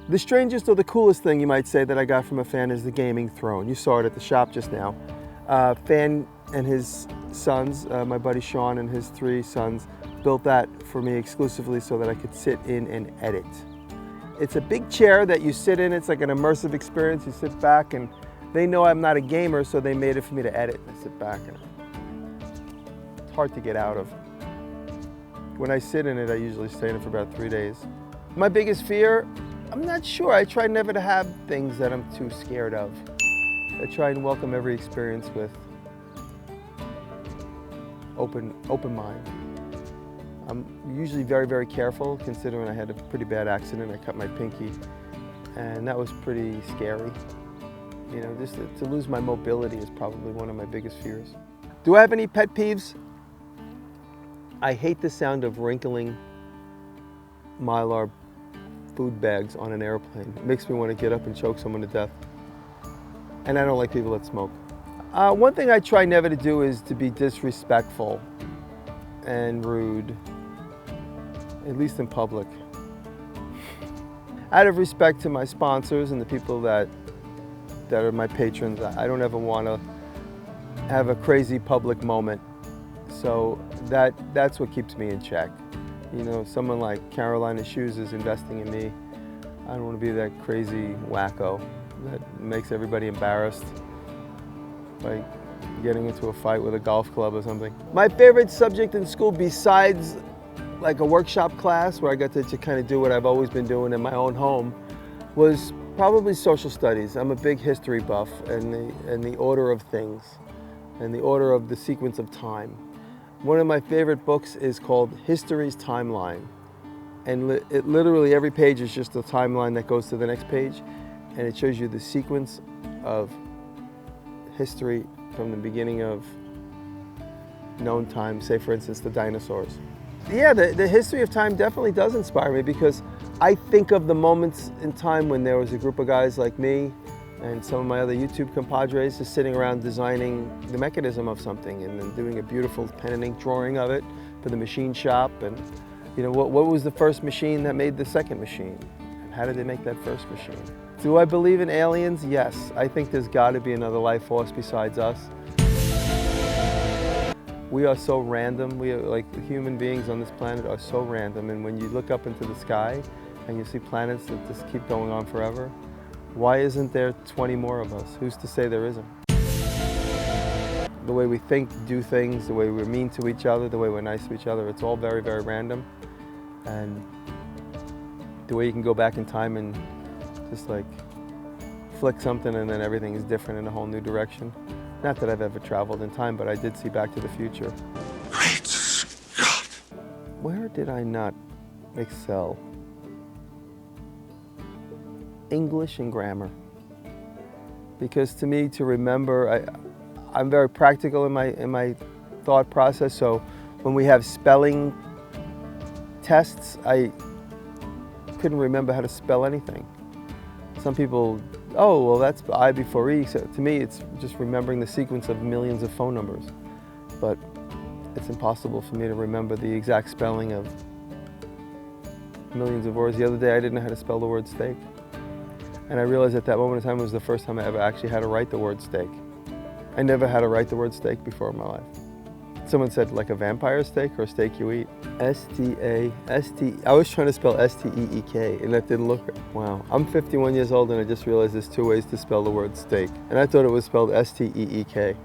The strangest or the coolest thing you might say that I got from a fan is the gaming throne. You saw it at the shop just now. Fan and his sons, my buddy Sean and his 3 sons, built that for me exclusively so that I could sit in and edit. It's a big chair that you sit in. It's like an immersive experience. You sit back, and they know I'm not a gamer, so they made it for me to edit. I sit back, and it's hard to get out of. When I sit in it, I usually stay in it for about 3 days. My biggest fear, I'm not sure. I try never to have things that I'm too scared of. I try and welcome every experience with open mind. I'm usually very, very careful, considering I had a pretty bad accident. I cut my pinky, and that was pretty scary. You know, just to lose my mobility is probably one of my biggest fears. Do I have any pet peeves? I hate the sound of wrinkling Mylar food bags on an airplane. It makes me want to get up and choke someone to death. And I don't like people that smoke. One thing I try never to do is to be disrespectful and rude, at least in public. Out of respect to my sponsors and the people that are my patrons, I don't ever want to have a crazy public moment. So that's what keeps me in check. You know, someone like Carolina Shoes is investing in me. I don't want to be that crazy wacko that makes everybody embarrassed by getting into a fight with a golf club or something. My favorite subject in school, besides like a workshop class where I got to kind of do what I've always been doing in my own home, was probably social studies. I'm a big history buff, and the order of things and the order of the sequence of time. One of my favorite books is called History's Timeline. And it literally, every page is just a timeline that goes to the next page. And it shows you the sequence of history from the beginning of known time, say for instance, the dinosaurs. Yeah, the history of time definitely does inspire me, because I think of the moments in time when there was a group of guys like me and some of my other YouTube compadres just sitting around designing the mechanism of something and then doing a beautiful pen and ink drawing of it for the machine shop. And you know, what was the first machine that made the second machine? And how did they make that first machine? Do I believe in aliens? Yes. I think there's got to be another life force besides us. We are so random. We are, like, the human beings on this planet are so random. And when you look up into the sky and you see planets that just keep going on forever, why isn't there 20 more of us? Who's to say there isn't? The way we think, do things, the way we're mean to each other, the way we're nice to each other, it's all very, very random. And the way you can go back in time and just like flick something and then everything is different in a whole new direction. Not that I've ever traveled in time, but I did see Back to the Future. Great Scott! Where did I not excel? English and grammar. Because to me, to remember, I'm very practical in my thought process, so when we have spelling tests, I couldn't remember how to spell anything. Some people, oh, well, that's I before E. So to me, it's just remembering the sequence of millions of phone numbers. But it's impossible for me to remember the exact spelling of millions of words. The other day, I didn't know how to spell the word steak. And I realized at that moment in time it was the first time I ever actually had to write the word steak. I never had to write the word steak before in my life. Someone said, like a vampire steak or a steak you eat? S-T-A-S-T. I was trying to spell S-T-E-E-K, and that didn't look right. Wow. I'm 51 years old, and I just realized there's 2 ways to spell the word steak. And I thought it was spelled S-T-E-E-K.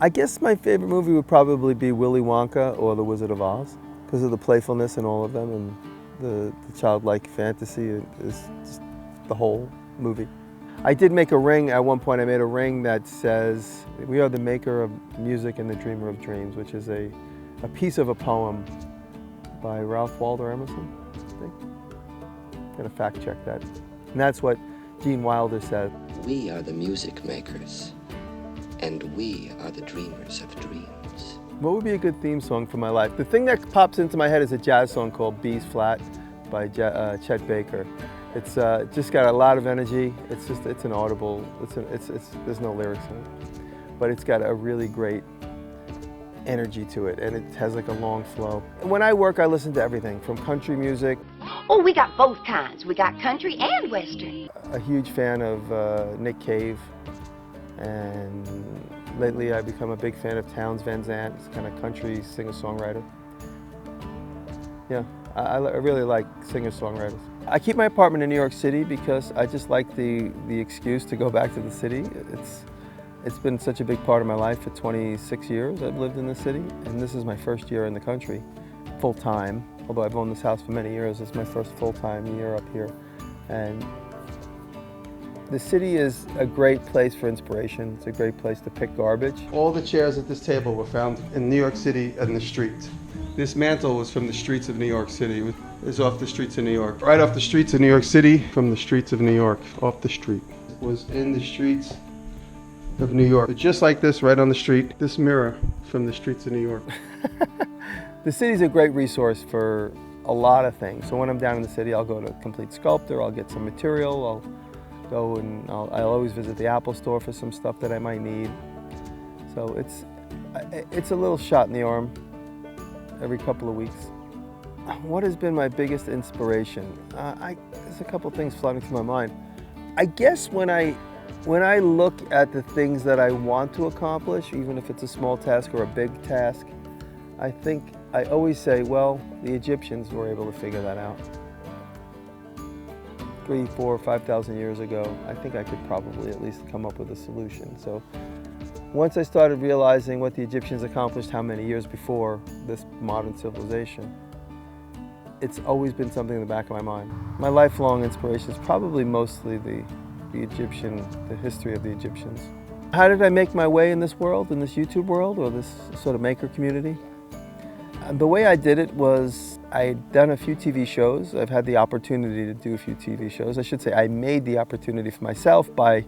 I guess my favorite movie would probably be Willy Wonka or The Wizard of Oz, because of the playfulness in all of them, and the childlike fantasy is just the whole movie. I did make a ring at one point. I made a ring that says, "We are the maker of music and the dreamer of dreams," which is a piece of a poem by Ralph Waldo Emerson, I think. I'm gonna fact check that. And that's what Gene Wilder said. We are the music makers, and we are the dreamers of dreams. What would be a good theme song for my life? The thing that pops into my head is a jazz song called B's Flat by Chet Baker. It's just got a lot of energy. It's an audible, there's no lyrics in it. But it's got a really great energy to it, and it has like a long flow. When I work, I listen to everything from country music Oh, we got both kinds. We got country and western. A huge fan of Nick Cave, and lately I've become a big fan of Townes Van Zandt. He's kind of country singer-songwriter. Yeah, I really like singer-songwriters. I keep my apartment in New York City because I just like the excuse to go back to the city. It's been such a big part of my life. For 26 years I've lived in the city, and this is my first year in the country, full-time. Although I've owned this house for many years, it's my first full-time year up here. And the city is a great place for inspiration. It's a great place to pick garbage. All the chairs at this table were found in New York City and the streets. This mantle was from the streets of New York City. It was off the streets of New York. Right off the streets of New York City, from the streets of New York, off the street. It was in the streets of New York. Just like this, right on the street, this mirror from the streets of New York. The city's a great resource for a lot of things. So when I'm down in the city, I'll go to Complete Sculptor, I'll get some material, I'll go and I'll always visit the Apple store for some stuff that I might need. So it's a little shot in the arm every couple of weeks. What has been my biggest inspiration? There's a couple things flooding through my mind. I guess when I look at the things that I want to accomplish, even if it's a small task or a big task, I always say, well, the Egyptians were able to figure that out. 3, 4, 5,000 years ago, I think I could probably at least come up with a solution. So once I started realizing what the Egyptians accomplished how many years before this modern civilization, it's always been something in the back of my mind. My lifelong inspiration is probably mostly the history of the Egyptians. How did I make my way in this world, in this YouTube world, or this sort of maker community? The way I did it was I'd done a few TV shows. I've had the opportunity to do a few TV shows. I should say I made the opportunity for myself by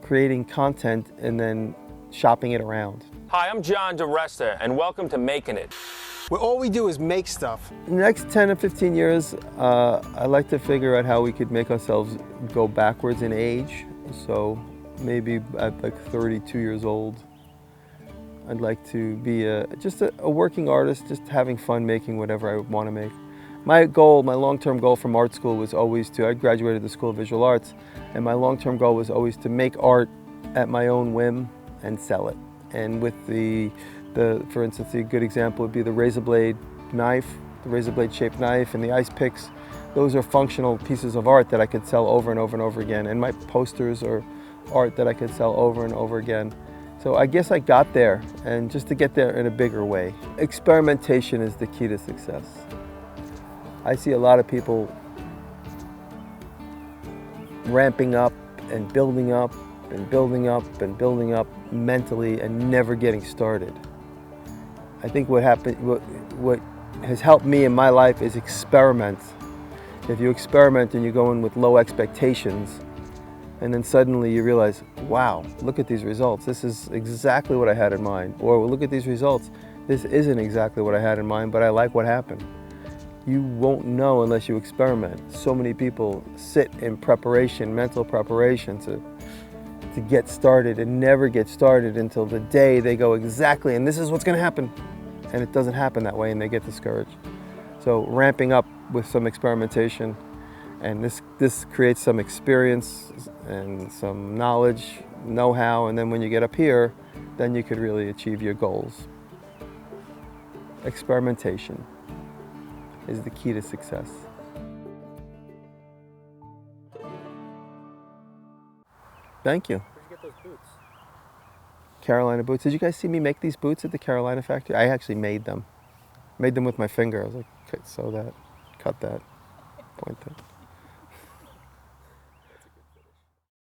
creating content and then shopping it around. Hi, I'm John DiResta, and welcome to Making It. Where all we do is make stuff. In the next 10 or 15 years, I'd like to figure out how we could make ourselves go backwards in age. So maybe at like 32 years old, I'd like to be just a working artist, just having fun making whatever I want to make. My long-term goal from art school was always I graduated the School of Visual Arts, and my long-term goal was always to make art at my own whim and sell it. And with for instance, a good example would be the razor blade knife, the razor blade shaped knife and the ice picks. Those are functional pieces of art that I could sell over and over and over again. And my posters are art that I could sell over and over again. So I guess I got there, and just to get there in a bigger way. Experimentation is the key to success. I see a lot of people ramping up and building up and building up and building up mentally and never getting started. I think what has helped me in my life is experiment. If you experiment and you go in with low expectations, and then suddenly you realize, wow, look at these results. This is exactly what I had in mind. Or well, look at these results. This isn't exactly what I had in mind, but I like what happened. You won't know unless you experiment. So many people sit in preparation, mental preparation to get started and never get started until the day they go exactly, and this is what's gonna happen. And it doesn't happen that way, and they get discouraged. So ramping up with some experimentation, and this creates some experience and some knowledge, know-how, and then when you get up here, then you could really achieve your goals. Experimentation is the key to success. Thank you. Where'd you get those boots? Carolina boots. Did you guys see me make these boots at the Carolina factory? I actually made them. Made them with my finger. I was like, okay, sew that, cut that, point that.